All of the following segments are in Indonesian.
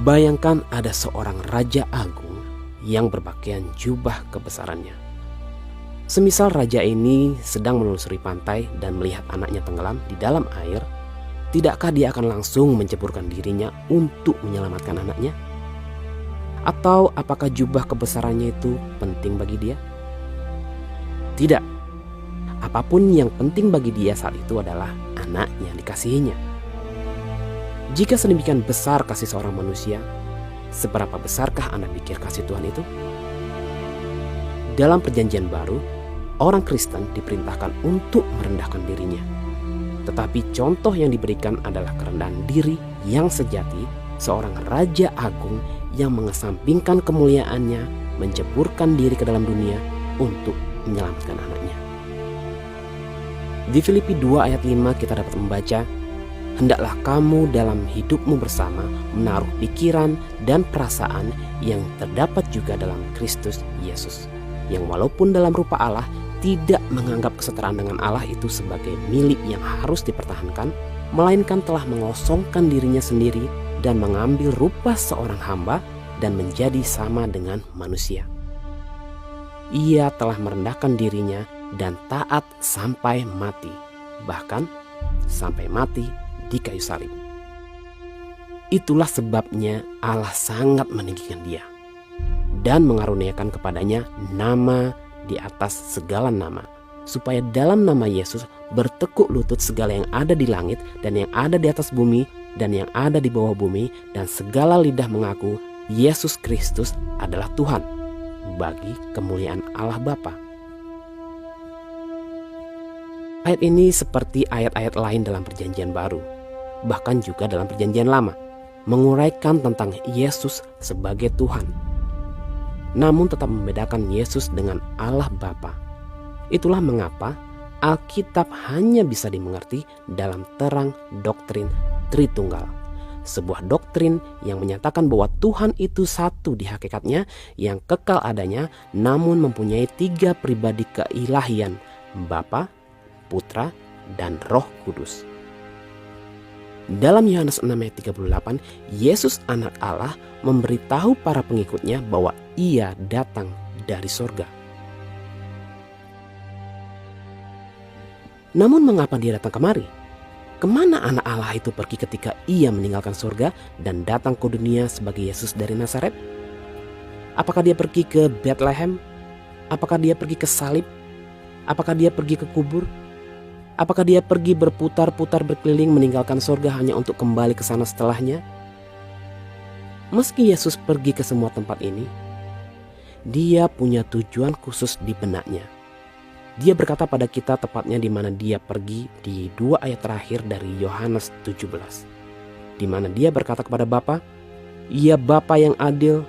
Bayangkan ada seorang raja agung yang berpakaian jubah kebesarannya. Semisal raja ini sedang menelusuri pantai dan melihat anaknya tenggelam di dalam air, tidakkah dia akan langsung menceburkan dirinya untuk menyelamatkan anaknya? Atau apakah jubah kebesarannya itu penting bagi dia? Tidak. Apapun yang penting bagi dia saat itu adalah anak yang dikasihinya. Jika sedemikian besar kasih seorang manusia, seberapa besarkah Anda pikir kasih Tuhan itu? Dalam Perjanjian Baru, orang Kristen diperintahkan untuk merendahkan dirinya. Tetapi contoh yang diberikan adalah kerendahan diri yang sejati seorang raja agung yang mengesampingkan kemuliaannya, menceburkan diri ke dalam dunia untuk menyelamatkan anaknya. Di Filipi 2 ayat 5 kita dapat membaca, "Hendaklah kamu dalam hidupmu bersama menaruh pikiran dan perasaan yang terdapat juga dalam Kristus Yesus, yang walaupun dalam rupa Allah tidak menganggap kesetaraan dengan Allah itu sebagai milik yang harus dipertahankan, melainkan telah mengosongkan dirinya sendiri dan mengambil rupa seorang hamba dan menjadi sama dengan manusia. Ia telah merendahkan dirinya dan taat sampai mati, bahkan sampai mati di kayu salib. Itulah sebabnya Allah sangat meninggikan dia dan mengaruniakan kepadanya nama di atas segala nama, supaya dalam nama Yesus bertekuk lutut segala yang ada di langit dan yang ada di atas bumi dan yang ada di bawah bumi, dan segala lidah mengaku Yesus Kristus adalah Tuhan, bagi kemuliaan Allah Bapa." Ayat ini seperti ayat-ayat lain dalam Perjanjian Baru, bahkan juga dalam Perjanjian Lama, menguraikan tentang Yesus sebagai Tuhan, namun tetap membedakan Yesus dengan Allah Bapa. Itulah mengapa Alkitab hanya bisa dimengerti dalam terang doktrin Tritunggal, sebuah doktrin yang menyatakan bahwa Tuhan itu satu di hakikatnya, yang kekal adanya, namun mempunyai 3 pribadi keilahian, Bapa, Putra, dan Roh Kudus. Dalam Yohanes 6 ayat 38, Yesus anak Allah memberitahu para pengikutnya bahwa ia datang dari sorga. Namun mengapa dia datang kemari? Kemana anak Allah itu pergi ketika ia meninggalkan sorga dan datang ke dunia sebagai Yesus dari Nazaret? Apakah dia pergi ke Bethlehem? Apakah dia pergi ke salib? Apakah dia pergi ke kubur? Apakah dia pergi berputar-putar berkeliling meninggalkan sorga hanya untuk kembali ke sana setelahnya? Meski Yesus pergi ke semua tempat ini, dia punya tujuan khusus di benaknya. Dia berkata pada kita tepatnya di mana dia pergi di 2 ayat terakhir dari Yohanes 17. Di mana dia berkata kepada Bapa, "Ya Bapa yang adil,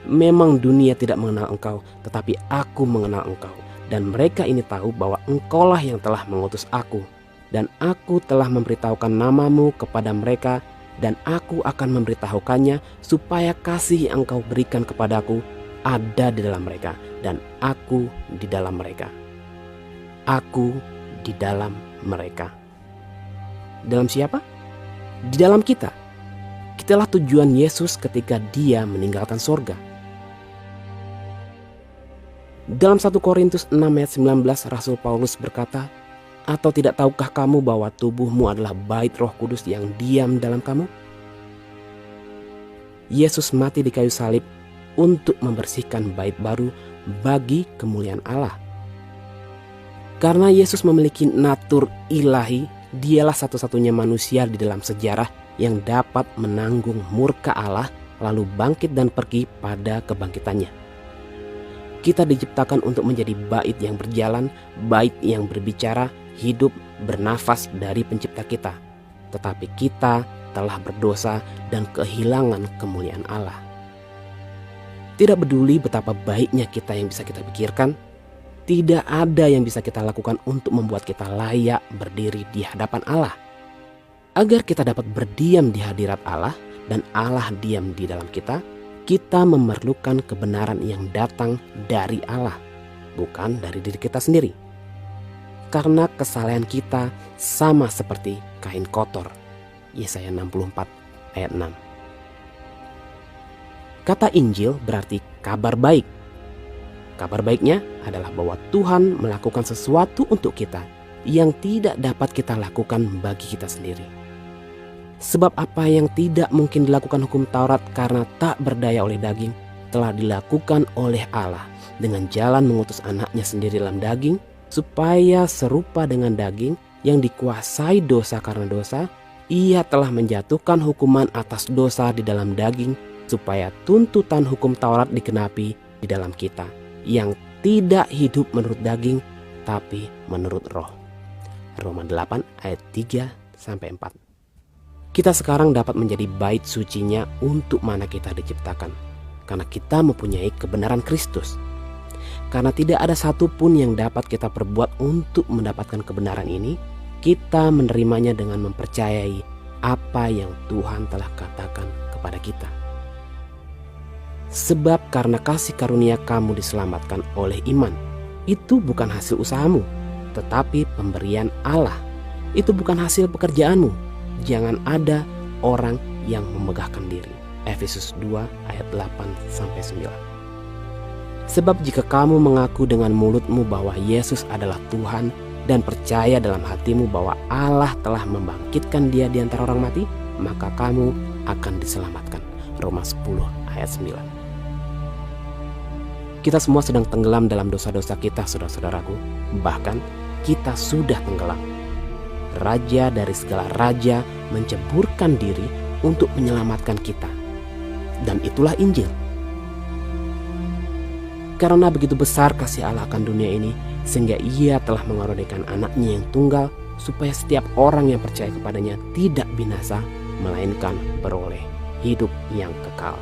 memang dunia tidak mengenal Engkau, tetapi aku mengenal Engkau. Dan mereka ini tahu bahwa Engkaulah yang telah mengutus aku. Dan aku telah memberitahukan namamu kepada mereka, dan aku akan memberitahukannya supaya kasih yang Engkau berikan kepadaku ada di dalam mereka, dan aku di dalam mereka. Aku di dalam mereka." Dalam siapa? Di dalam kita. Kitalah tujuan Yesus ketika dia meninggalkan sorga. Dalam 1 Korintus 6 ayat 19, Rasul Paulus berkata, "Atau tidak tahukah kamu bahwa tubuhmu adalah bait Roh Kudus yang diam dalam kamu?" Yesus mati di kayu salib untuk membersihkan bait baru bagi kemuliaan Allah. Karena Yesus memiliki natur ilahi, dialah satu-satunya manusia di dalam sejarah yang dapat menanggung murka Allah lalu bangkit dan pergi pada kebangkitannya. Kita diciptakan untuk menjadi bait yang berjalan, bait yang berbicara, hidup, bernafas dari pencipta kita. Tetapi kita telah berdosa dan kehilangan kemuliaan Allah. Tidak peduli betapa baiknya kita yang bisa kita pikirkan, tidak ada yang bisa kita lakukan untuk membuat kita layak berdiri di hadapan Allah. Agar kita dapat berdiam di hadirat Allah dan Allah diam di dalam kita memerlukan kebenaran yang datang dari Allah, bukan dari diri kita sendiri. Karena kesalahan kita sama seperti kain kotor. Yesaya 64 ayat 6. Kata Injil berarti kabar baik. Kabar baiknya adalah bahwa Tuhan melakukan sesuatu untuk kita yang tidak dapat kita lakukan bagi kita sendiri. Sebab apa yang tidak mungkin dilakukan hukum Taurat karena tak berdaya oleh daging, telah dilakukan oleh Allah dengan jalan mengutus anaknya sendiri dalam daging, supaya serupa dengan daging yang dikuasai dosa karena dosa, ia telah menjatuhkan hukuman atas dosa di dalam daging, supaya tuntutan hukum Taurat dikenapi di dalam kita, yang tidak hidup menurut daging, tapi menurut roh. Roma 8 ayat 3-4. Kita sekarang dapat menjadi bait sucinya untuk mana kita diciptakan, karena kita mempunyai kebenaran Kristus. Karena tidak ada satupun yang dapat kita perbuat untuk mendapatkan kebenaran ini, kita menerimanya dengan mempercayai apa yang Tuhan telah katakan kepada kita. Sebab karena kasih karunia kamu diselamatkan oleh iman. Itu bukan hasil usahamu, tetapi pemberian Allah. Itu bukan hasil pekerjaanmu. Jangan ada orang yang memegahkan diri. Efesus 2 ayat 8-9. Sebab jika kamu mengaku dengan mulutmu bahwa Yesus adalah Tuhan dan percaya dalam hatimu bahwa Allah telah membangkitkan dia di antara orang mati, maka kamu akan diselamatkan. Roma 10 ayat 9. Kita semua sedang tenggelam dalam dosa-dosa kita, saudara-saudaraku. Bahkan kita sudah tenggelam. Raja dari segala raja menceburkan diri untuk menyelamatkan kita. Dan itulah Injil. Karena begitu besar kasih Allah akan dunia ini, sehingga ia telah mengaruniakan anaknya yang tunggal, supaya setiap orang yang percaya kepadanya tidak binasa, melainkan beroleh hidup yang kekal.